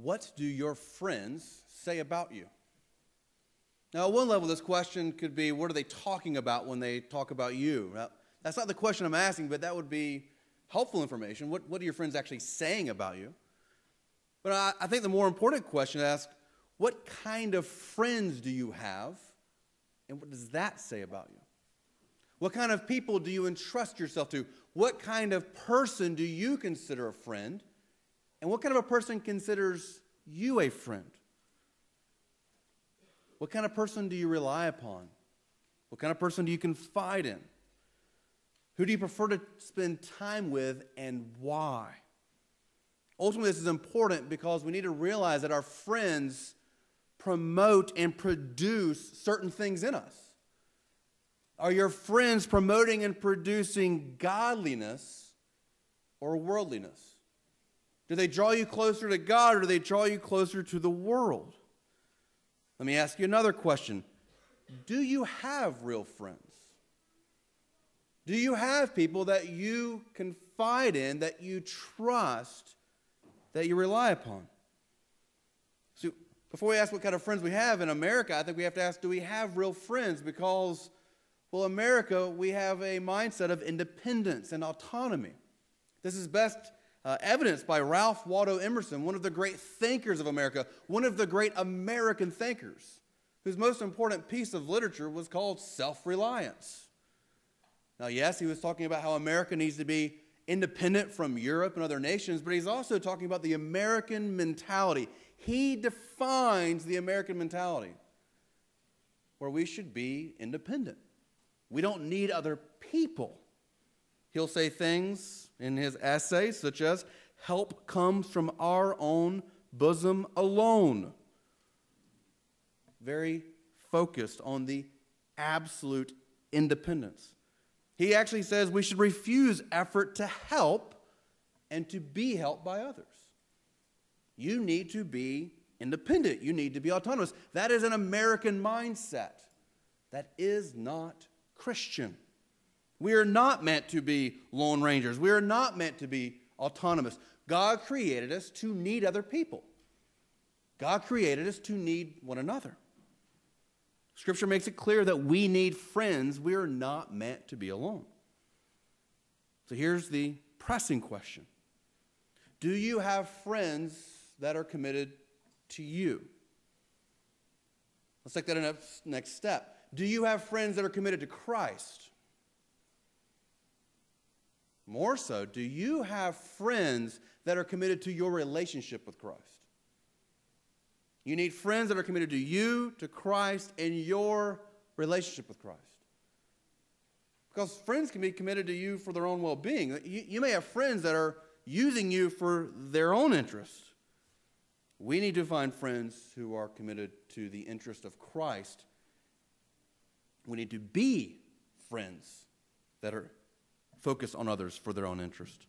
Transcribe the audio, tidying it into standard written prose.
What do your friends say about you? Now, at one level, this question could be, what are they talking about when they talk about you? Now, that's not the question I'm asking, but that would be helpful information. What are your friends actually saying about you? But I think the more important question to ask, what kind of friends do you have, and what does that say about you? What kind of people do you entrust yourself to? What kind of person do you consider a friend? And what kind of a person considers you a friend? What kind of person do you rely upon? What kind of person do you confide in? Who do you prefer to spend time with, and why? Ultimately, this is important because we need to realize that our friends promote and produce certain things in us. Are your friends promoting and producing godliness or worldliness? Do they draw you closer to God, or do they draw you closer to the world? Let me ask you another question. Do you have real friends? Do you have people that you confide in, that you trust, that you rely upon? So before we ask what kind of friends we have in America, I think we have to ask, do we have real friends? Because, well, America, we have a mindset of independence and autonomy. This is best evidenced by Ralph Waldo Emerson, one of the great thinkers of America, one of the great American thinkers, whose most important piece of literature was called Self-Reliance. Now, yes, he was talking about how America needs to be independent from Europe and other nations, but he's also talking about the American mentality. He defines the American mentality, where we should be independent. We don't need other people. He'll say things in his essays such as, help comes from our own bosom alone. Very focused on the absolute independence. He actually says we should refuse effort to help and to be helped by others. You need to be independent. You need to be autonomous. That is an American mindset. That is not Christian. We are not meant to be lone rangers. We are not meant to be autonomous. God created us to need other people. God created us to need one another. Scripture makes it clear that we need friends. We are not meant to be alone. So here's the pressing question. Do you have friends that are committed to you? Let's take that next step. Do you have friends that are committed to Christ? More so, do you have friends that are committed to your relationship with Christ? You need friends that are committed to you, to Christ, and your relationship with Christ. Because friends can be committed to you for their own well-being. You may have friends that are using you for their own interest. We need to find friends who are committed to the interest of Christ. We need to be friends that are focused on others for their own interest.